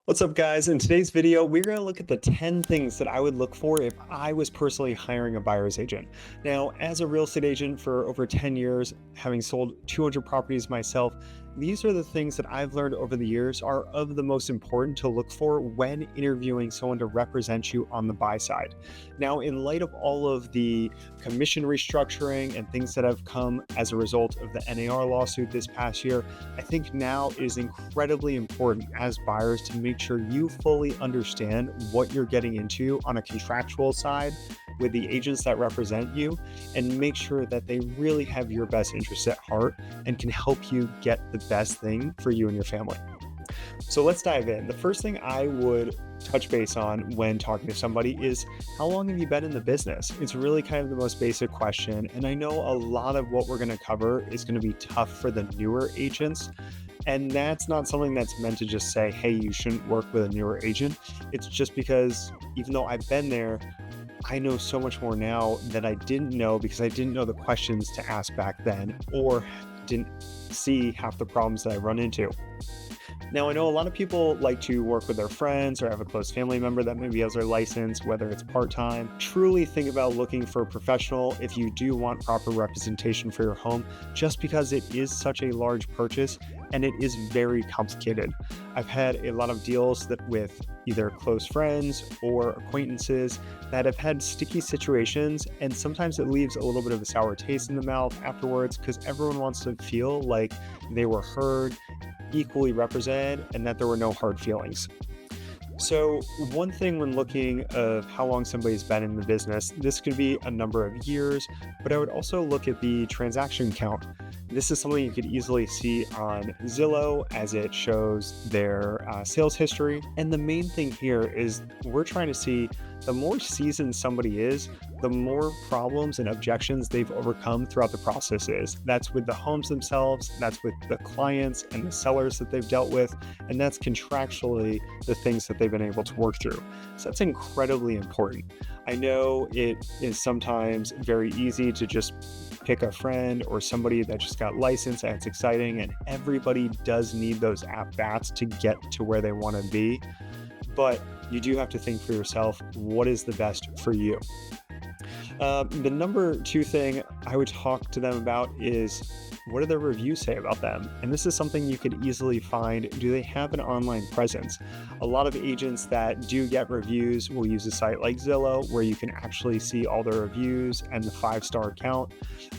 What's up, guys? In today's video, we're going to look at the 10 things that I would look for if I was personally hiring a buyer's agent. Now, as a real estate agent for over 10 years, having sold 200 properties myself, these are the things that I've learned over the years are of the most important to look for when interviewing someone to represent you on the buy side. Now, in light of all of the commission restructuring and things that have come as a result of the NAR lawsuit this past year, I think now is incredibly important as buyers to make sure you fully understand what you're getting into on a contractual side with the agents that represent you, and make sure that they really have your best interests at heart and can help you get the best thing for you and your family. So let's dive in. The first thing I would touch base on when talking to somebody is, how long have you been in the business? It's really kind of the most basic question. And I know a lot of what we're going to cover is going to be tough for the newer agents. And that's not something that's meant to just say, hey, you shouldn't work with a newer agent. It's just because even though I've been there, I know so much more now that I didn't know because I didn't know the questions to ask back then, or didn't see half the problems that I run into. Now, I know a lot of people like to work with their friends or have a close family member that maybe has their license, whether it's part-time. Truly think about looking for a professional if you do want proper representation for your home, just because it is such a large purchase and it is very complicated. I've had a lot of deals that with either close friends or acquaintances that have had sticky situations, and sometimes it leaves a little bit of a sour taste in the mouth afterwards because everyone wants to feel like they were heard, equally represented, and that there were no hard feelings. So one thing when looking of how long somebody's been in the business, this could be a number of years, but I would also look at the transaction count. This is something you could easily see on Zillow as it shows their sales history. And the main thing here is we're trying to see the more seasoned somebody is, the more problems and objections they've overcome throughout the process is. That's with the homes themselves, that's with the clients and the sellers that they've dealt with, and that's contractually the things that they've been able to work through. So that's incredibly important. I know it is sometimes very easy to just pick a friend or somebody that just got licensed and it's exciting, and everybody does need those at-bats to get to where they want to be. But you do have to think for yourself, what is the best for you? The number two thing I would talk to them about is, what do their reviews say about them? And this is something you could easily find. Do they have an online presence? A lot of agents that do get reviews will use a site like Zillow, where you can actually see all their reviews and the 5-star count.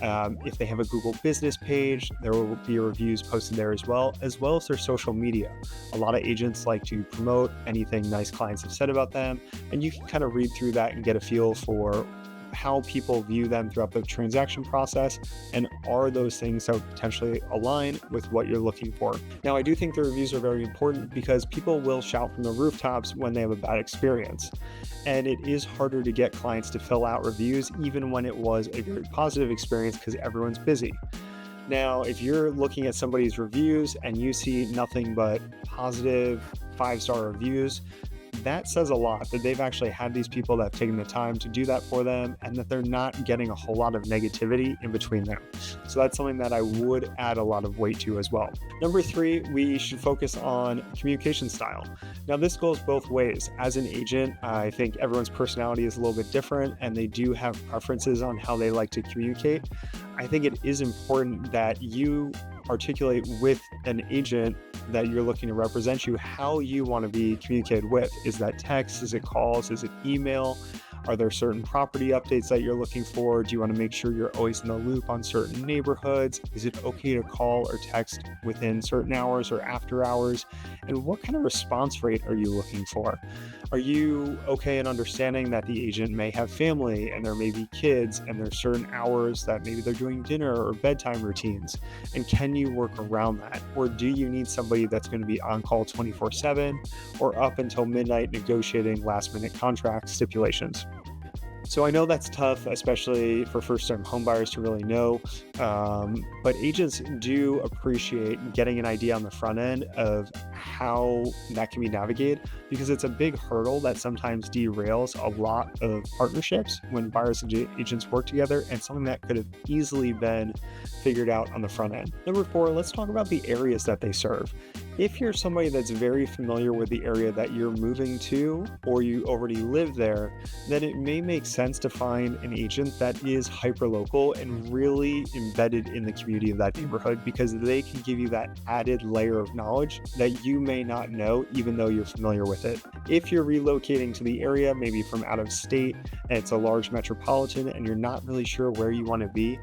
If they have a Google business page, there will be reviews posted there as well as their social media. A lot of agents like to promote anything nice clients have said about them, and you can kind of read through that and get a feel for how people view them throughout the transaction process, and are those things that would potentially align with what you're looking for. Now, I do think the reviews are very important because people will shout from the rooftops when they have a bad experience, and it is harder to get clients to fill out reviews even when it was a very positive experience because everyone's busy. Now, if you're looking at somebody's reviews and you see nothing but positive 5-star reviews, that says a lot that they've actually had these people that have taken the time to do that for them, and that they're not getting a whole lot of negativity in between them. So that's something that I would add a lot of weight to as well. Number 3, we should focus on communication style. Now, this goes both ways. As an agent, I think everyone's personality is a little bit different, and they do have preferences on how they like to communicate. I think it is important that you articulate with an agent that you're looking to represent you how you want to be communicated with. Is that text? Is it calls? Is it email? Are there certain property updates that you're looking for? Do you want to make sure you're always in the loop on certain neighborhoods? Is it okay to call or text within certain hours or after hours? And what kind of response rate are you looking for? Are you okay in understanding that the agent may have family and there may be kids and there's certain hours that maybe they're doing dinner or bedtime routines? And can you work around that? Or do you need somebody that's going to be on call 24/7 or up until midnight negotiating last minute contract stipulations? So I know that's tough, especially for first-time homebuyers to really know, but agents do appreciate getting an idea on the front end of how that can be navigated, because it's a big hurdle that sometimes derails a lot of partnerships when buyers and agents work together, and something that could have easily been figured out on the front end. Number 4, let's talk about the areas that they serve. If you're somebody that's very familiar with the area that you're moving to, or you already live there, then it may make sense to find an agent that is hyperlocal and really embedded in the community of that neighborhood, because they can give you that added layer of knowledge that you may not know, even though you're familiar with it. If you're relocating to the area, maybe from out of state, and it's a large metropolitan and you're not really sure where you want to be,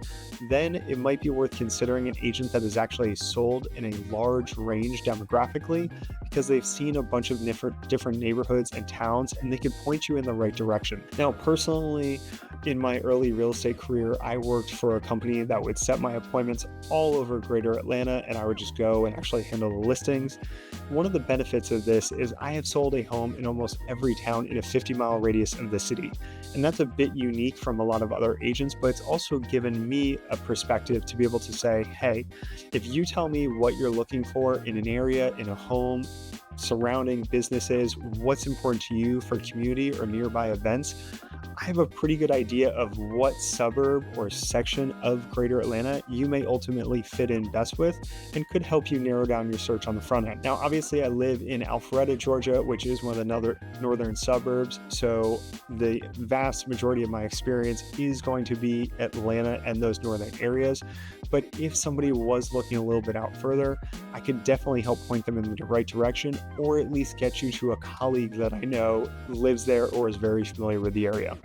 then it might be worth considering an agent that is actually sold in a large range demographically, because they've seen a bunch of different neighborhoods and towns, and they can point you in the right direction. Now, personally, in my early real estate career, I worked for a company that would set my appointments all over greater Atlanta, and I would just go and actually handle the listings. One of the benefits of this is I have sold a home in almost every town in a 50-mile radius of the city. And that's a bit unique from a lot of other agents, but it's also given me a perspective to be able to say, hey, if you tell me what you're looking for in an area, in a home, surrounding businesses, what's important to you for community or nearby events, I have a pretty good idea of what suburb or section of greater Atlanta you may ultimately fit in best with, and could help you narrow down your search on the front end. Now, obviously, I live in Alpharetta, Georgia, which is one of the northern suburbs. So the vast majority of my experience is going to be Atlanta and those northern areas. But if somebody was looking a little bit out further, I could definitely help point them in the right direction, or at least get you to a colleague that I know lives there or is very familiar with the area.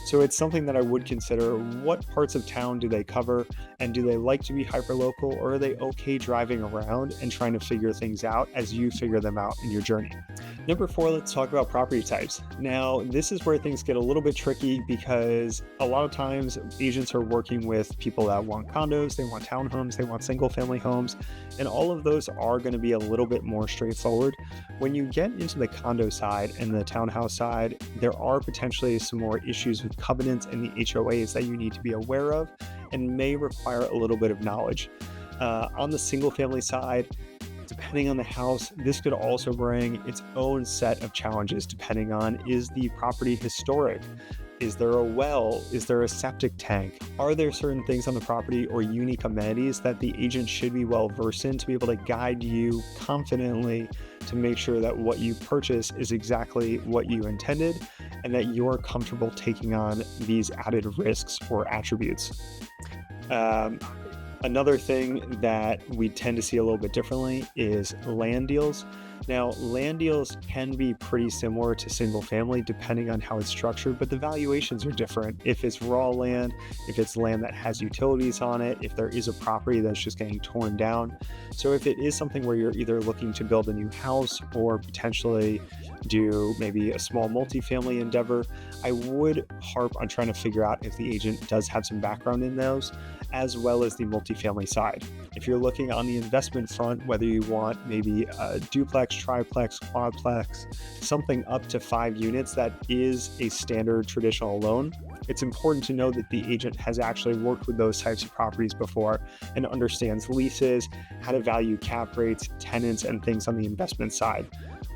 So it's something that I would consider. What parts of town do they cover? And do they like to be hyperlocal, or are they okay driving around and trying to figure things out as you figure them out in your journey? Number 4, let's talk about property types. Now, this is where things get a little bit tricky, because a lot of times agents are working with people that want condos, they want townhomes, they want single family homes, and all of those are going to be a little bit more straightforward. When you get into the condo side and the townhouse side, there are potentially some more issues with covenants and the HOAs that you need to be aware of, and may require a little bit of knowledge. On the single family side, depending on the house, this could also bring its own set of challenges, depending on, is the property historic? Is there a well? Is there a septic tank? Are there certain things on the property or unique amenities that the agent should be well versed in to be able to guide you confidently to make sure that what you purchase is exactly what you intended, and that you're comfortable taking on these added risks or attributes? Another thing that we tend to see a little bit differently is land deals. Now, land deals can be pretty similar to single family depending on how it's structured, but the valuations are different. If it's raw land, if it's land that has utilities on it, if there is a property that's just getting torn down. So if it is something where you're either looking to build a new house or potentially do maybe a small multifamily endeavor, I would harp on trying to figure out if the agent does have some background in those, as well as the multifamily side. If you're looking on the investment front, whether you want maybe a duplex, triplex, quadplex, something up to 5 units that is a standard traditional loan, it's important to know that the agent has actually worked with those types of properties before and understands leases, how to value cap rates, tenants, and things on the investment side.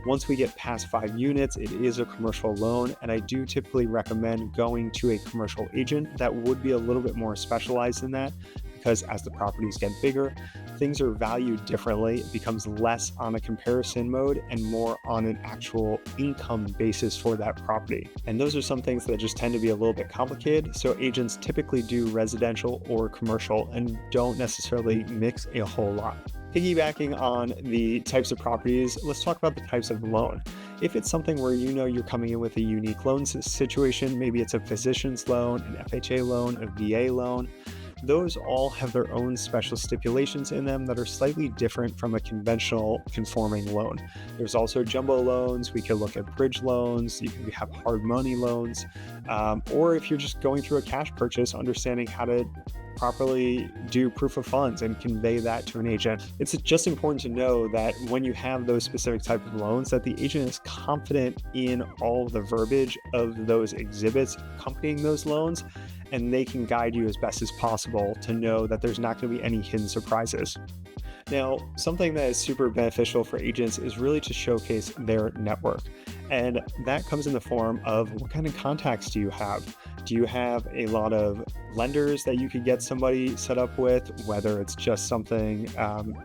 Once we get past 5 units, it is a commercial loan, and I do typically recommend going to a commercial agent that would be a little bit more specialized in that, because as the properties get bigger, things are valued differently. It becomes less on a comparison mode and more on an actual income basis for that property. And those are some things that just tend to be a little bit complicated. So agents typically do residential or commercial and don't necessarily mix a whole lot. Piggybacking on the types of properties, let's talk about the types of loan. If it's something where you know you're coming in with a unique loan situation, maybe it's a physician's loan, an FHA loan, a VA loan, those all have their own special stipulations in them that are slightly different from a conventional conforming loan. There's also jumbo loans. We could look at bridge loans. You can have hard money loans. Or if you're just going through a cash purchase, understanding how to properly do proof of funds and convey that to an agent. It's just important to know that when you have those specific type of loans, that the agent is confident in all of the verbiage of those exhibits accompanying those loans, and they can guide you as best as possible to know that there's not going to be any hidden surprises. Now, something that is super beneficial for agents is really to showcase their network. And that comes in the form of, what kind of contacts do you have? Do you have a lot of lenders that you could get somebody set up with, whether it's just something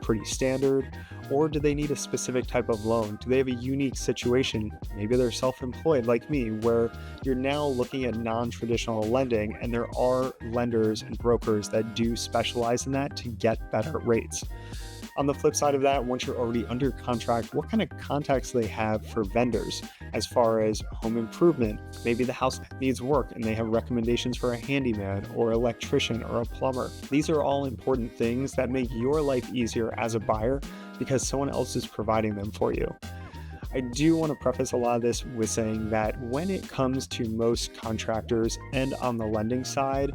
pretty standard, Or do they need a specific type of loan? Do they have a unique situation? Maybe they're self-employed like me, where you're now looking at non-traditional lending, and there are lenders and brokers that do specialize in that to get better rates. On the flip side of that, once you're already under contract, what kind of contacts do they have for vendors as far as home improvement? Maybe the house needs work and they have recommendations for a handyman or electrician or a plumber. These are all important things that make your life easier as a buyer because someone else is providing them for you. I do want to preface a lot of this with saying that when it comes to most contractors and on the lending side,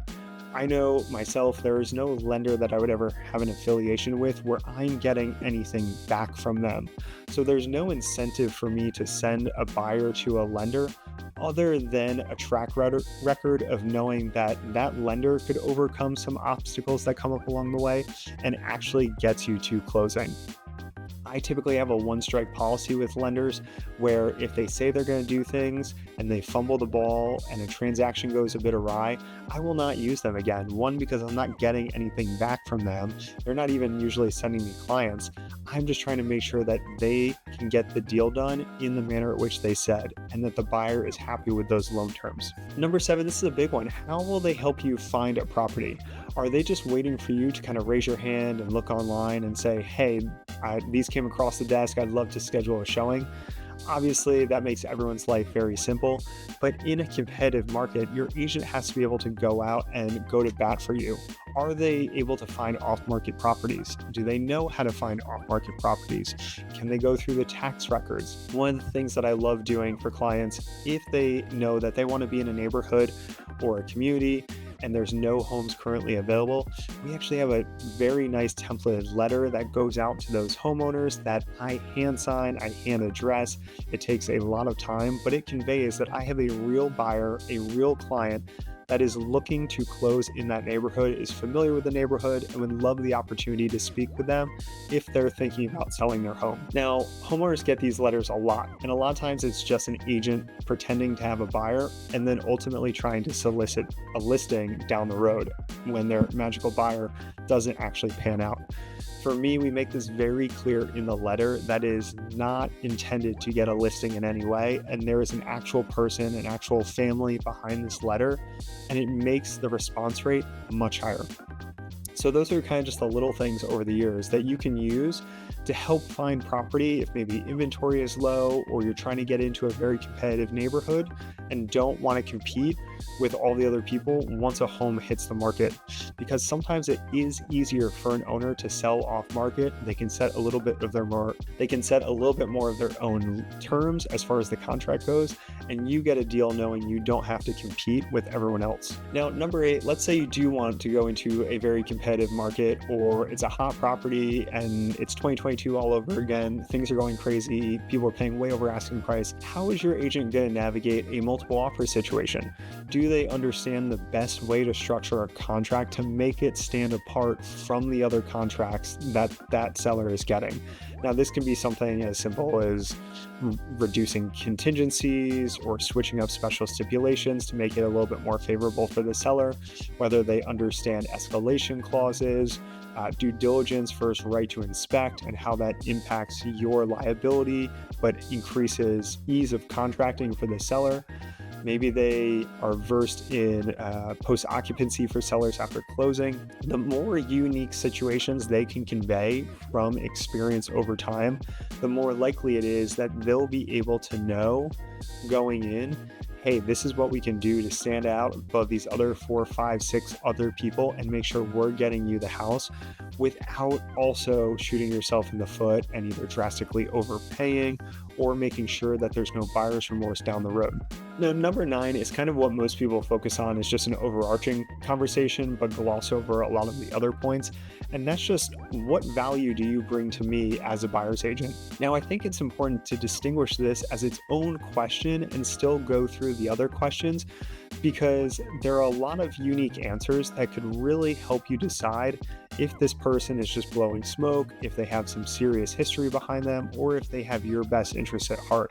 I know myself, there is no lender that I would ever have an affiliation with where I'm getting anything back from them. So there's no incentive for me to send a buyer to a lender other than a track record of knowing that that lender could overcome some obstacles that come up along the way and actually gets you to closing. I typically have a one-strike policy with lenders where if they say they're going to do things and they fumble the ball and a transaction goes a bit awry, I will not use them again. One, because I'm not getting anything back from them. They're not even usually sending me clients. I'm just trying to make sure that they can get the deal done in the manner at which they said and that the buyer is happy with those loan terms. Number 7, this is a big one. How will they help you find a property? Are they just waiting for you to kind of raise your hand and look online and say, hey, these came across the desk, I'd love to schedule a showing? Obviously, that makes everyone's life very simple, but in a competitive market, your agent has to be able to go out and go to bat for you. Are they able to find off-market properties? Do they know how to find off-market properties? Can they go through the tax records? One of the things that I love doing for clients, if they know that they want to be in a neighborhood or a community and there's no homes currently available, we actually have a very nice templated letter that goes out to those homeowners that I hand sign, I hand address. It takes a lot of time, but it conveys that I have a real buyer, a real client that is looking to close in that neighborhood, is familiar with the neighborhood, and would love the opportunity to speak with them if they're thinking about selling their home. Now, homeowners get these letters a lot, and a lot of times it's just an agent pretending to have a buyer and then ultimately trying to solicit a listing down the road when their magical buyer doesn't actually pan out. For me, we make this very clear in the letter that is not intended to get a listing in any way, and there is an actual person, an actual family behind this letter, and it makes the response rate much higher. So those are kind of just the little things over the years that you can use to help find property if maybe inventory is low or you're trying to get into a very competitive neighborhood and don't want to compete with all the other people once a home hits the market. Because sometimes it is easier for an owner to sell off market. They can set a little bit more of their own terms as far as the contract goes, and you get a deal knowing you don't have to compete with everyone else. Now, number 8, let's say you do want to go into a very competitive market, or it's a hot property and it's 2022 all over again. Things are going crazy. People are paying way over asking price. How is your agent going to navigate a multiple offer situation? Do they understand the best way to structure a contract to make it stand apart from the other contracts that seller is getting? Now, this can be something as simple as reducing contingencies or switching up special stipulations to make it a little bit more favorable for the seller, whether they understand escalation clauses, due diligence versus right to inspect, and how that impacts your liability but increases ease of contracting for the seller. Maybe they are versed in post-occupancy for sellers after closing. The more unique situations they can convey from experience over time, the more likely it is that they'll be able to know going in, hey, this is what we can do to stand out above these other 4, 5, 6 other people and make sure we're getting you the house without also shooting yourself in the foot and either drastically overpaying or making sure that there's no buyer's remorse down the road. Now, number 9 is kind of what most people focus on. It's just an overarching conversation, but gloss over a lot of the other points. And that's just, what value do you bring to me as a buyer's agent? Now, I think it's important to distinguish this as its own question and still go through the other questions, because there are a lot of unique answers that could really help you decide if this person is just blowing smoke, if they have some serious history behind them, or if they have your best interests at heart.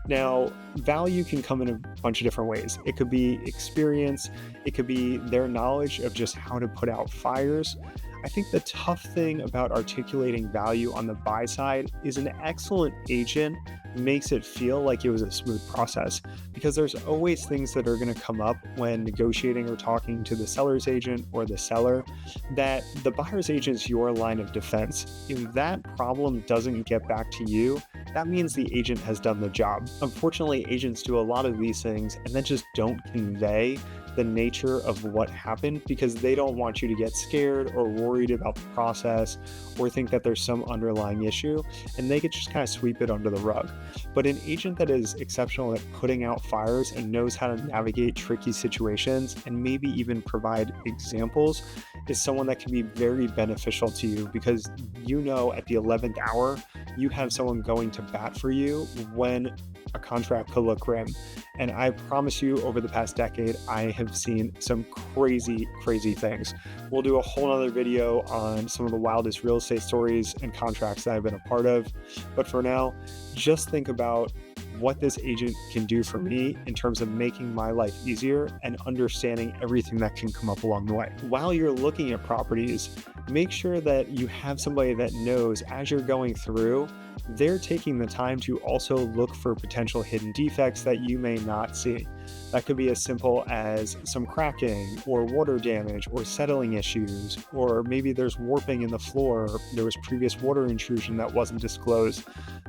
Now, value can come in a bunch of different ways. It could be experience, it could be their knowledge of just how to put out fires. I think the tough thing about articulating value on the buy side is an excellent agent makes it feel like it was a smooth process, because there's always things that are going to come up when negotiating or talking to the seller's agent or the seller, that the buyer's agent is your line of defense. If that problem doesn't get back to you, that means the agent has done the job. Unfortunately, agents do a lot of these things and then just don't convey the nature of what happened, because they don't want you to get scared or worried about the process or think that there's some underlying issue, and they could just kind of sweep it under the rug. But an agent that is exceptional at putting out fires and knows how to navigate tricky situations and maybe even provide examples is someone that can be very beneficial to you, because at the 11th hour, you have someone going to bat for you when a contract could look grim. And I promise you, over the past decade, I have seen some crazy, crazy things. We'll do a whole other video on some of the wildest real estate stories and contracts that I've been a part of. But for now, just think about what this agent can do for me in terms of making my life easier and understanding everything that can come up along the way. While you're looking at properties, make sure that you have somebody that knows as you're going through, they're taking the time to also look for potential hidden defects that you may not see. That could be as simple as some cracking or water damage or settling issues, or maybe there's warping in the floor, or there was previous water intrusion that wasn't disclosed.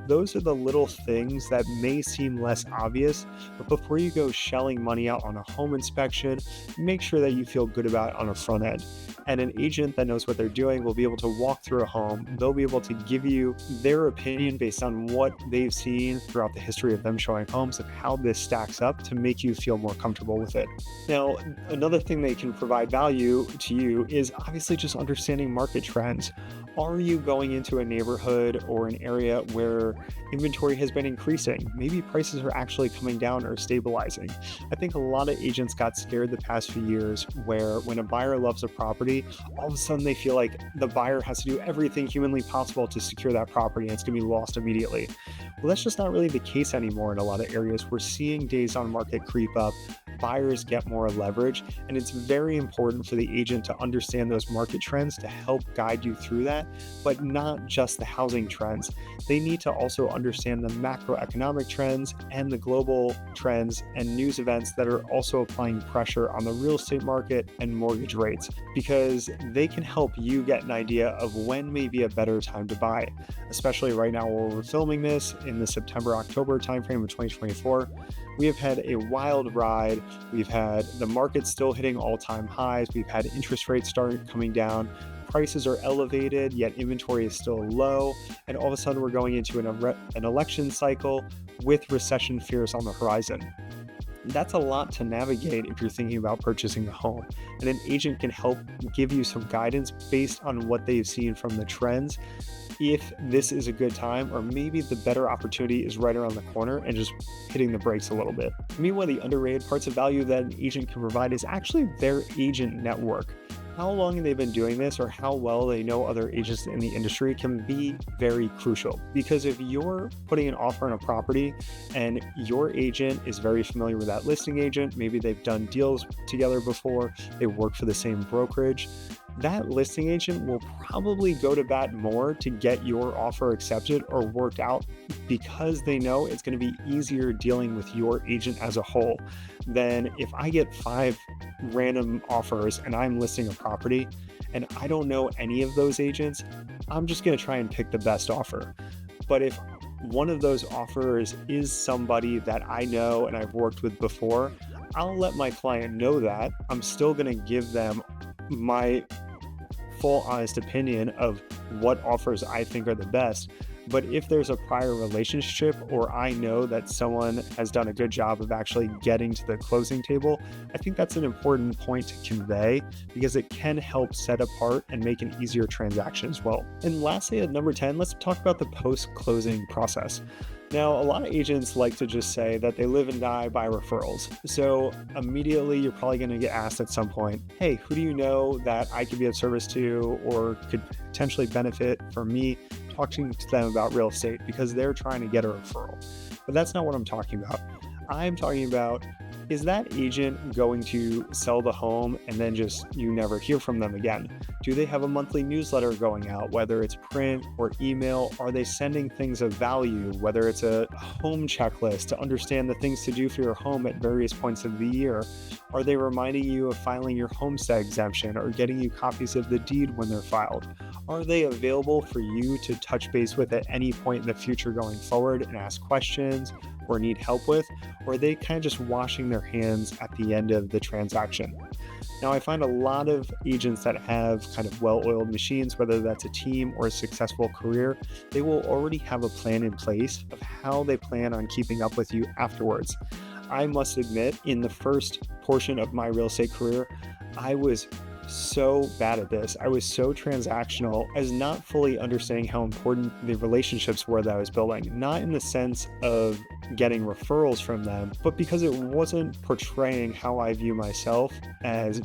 Those are the little things that may seem less obvious, but before you go shelling money out on a home inspection, make sure that you feel good about it on a front end. And an agent that knows what they're doing will be able to walk through a home. They'll be able to give you their opinion based on what they've seen throughout the history of them showing homes and how this stacks up to make you feel more comfortable with it. Now, another thing they can provide value to you is obviously just understanding market trends. Are you going into a neighborhood or an area where inventory has been increasing? Maybe prices are actually coming down or stabilizing. I think a lot of agents got scared the past few years where when a buyer loves a property, all of a sudden they feel like the buyer has to do everything humanly possible to secure that property and it's going to be lost immediately. Well, that's just not really the case anymore in a lot of areas. We're seeing days on market creep up. Buyers get more leverage, and it's very important for the agent to understand those market trends to help guide you through that, but not just the housing trends. They need to also understand the macroeconomic trends and the global trends and news events that are also applying pressure on the real estate market and mortgage rates, because they can help you get an idea of when may be a better time to buy, especially right now where we're filming this in the September-October timeframe of 2024. We have had a wild ride. We've had the market still hitting all-time highs. We've had interest rates start coming down. Prices are elevated, yet inventory is still low. And all of a sudden, we're going into an election cycle with recession fears on the horizon. That's a lot to navigate if you're thinking about purchasing a home. And an agent can help give you some guidance based on what they've seen from the trends, if this is a good time, or maybe the better opportunity is right around the corner and just hitting the brakes a little bit. To me, one of the underrated parts of value that an agent can provide is actually their agent network. How long they've been doing this or how well they know other agents in the industry can be very crucial. Because if you're putting an offer on a property and your agent is very familiar with that listing agent, maybe they've done deals together before, they work for the same brokerage, that listing agent will probably go to bat more to get your offer accepted or worked out, because they know it's going to be easier dealing with your agent as a whole than if I get 5 random offers and I'm listing a property and I don't know any of those agents. I'm just going to try and pick the best offer. But if one of those offers is somebody that I know and I've worked with before, I'll let my client know that. I'm still going to give them my full honest opinion of what offers I think are the best. But if there's a prior relationship, or I know that someone has done a good job of actually getting to the closing table, I think that's an important point to convey, because it can help set apart and make an easier transaction as well. And lastly, at number 10, let's talk about the post-closing process. Now, a lot of agents like to just say that they live and die by referrals. So immediately you're probably going to get asked at some point, hey, who do you know that I could be of service to or could potentially benefit from me talking to them about real estate, because they're trying to get a referral. But that's not what I'm talking about. I'm talking about Is that agent going to sell the home and then just you never hear from them again? Do they have a monthly newsletter going out, whether it's print or email? Are they sending things of value, whether it's a home checklist to understand the things to do for your home at various points of the year? Are they reminding you of filing your homestead exemption or getting you copies of the deed when they're filed? Are they available for you to touch base with at any point in the future going forward and ask questions or need help with? Or are they kind of just washing their hands at the end of the transaction? Now, I find a lot of agents that have kind of well-oiled machines, whether that's a team or a successful career, they will already have a plan in place of how they plan on keeping up with you afterwards. I must admit, in the first portion of my real estate career, I was so bad at this. I was so transactional as not fully understanding how important the relationships were that I was building, not in the sense of getting referrals from them, but because it wasn't portraying how I view myself as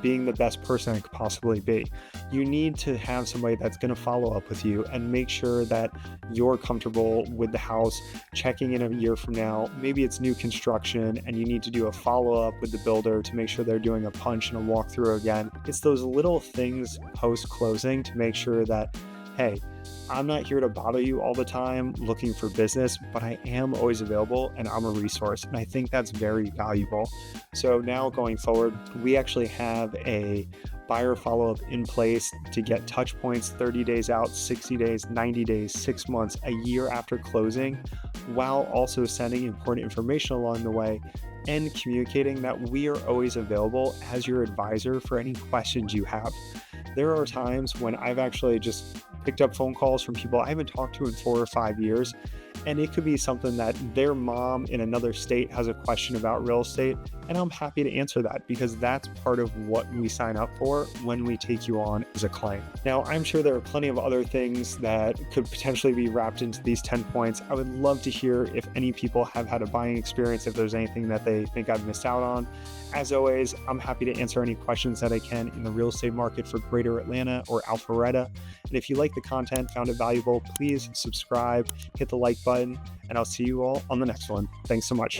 being the best person I could possibly be. You need to have somebody that's going to follow up with you and make sure that you're comfortable with the house, checking in a year from now. Maybe it's new construction and you need to do a follow-up with the builder to make sure they're doing a punch and a walkthrough again. It's those little things post-closing to make sure that, hey, I'm not here to bother you all the time looking for business, but I am always available and I'm a resource. And I think that's very valuable. So now going forward, we actually have a buyer follow-up in place to get touch points 30 days out, 60 days, 90 days, 6 months, a year after closing, while also sending important information along the way and communicating that we are always available as your advisor for any questions you have. There are times when I've actually just picked up phone calls from people I haven't talked to in 4 or 5 years, and it could be something that their mom in another state has a question about real estate, and I'm happy to answer that because that's part of what we sign up for when we take you on as a client. Now, I'm sure there are plenty of other things that could potentially be wrapped into these 10 points. I would love to hear if any people have had a buying experience, if there's anything that they think I've missed out on. As always, I'm happy to answer any questions that I can in the real estate market for Greater Atlanta or Alpharetta. And if you like the content, found it valuable, please subscribe, hit the like button, and I'll see you all on the next one. Thanks so much.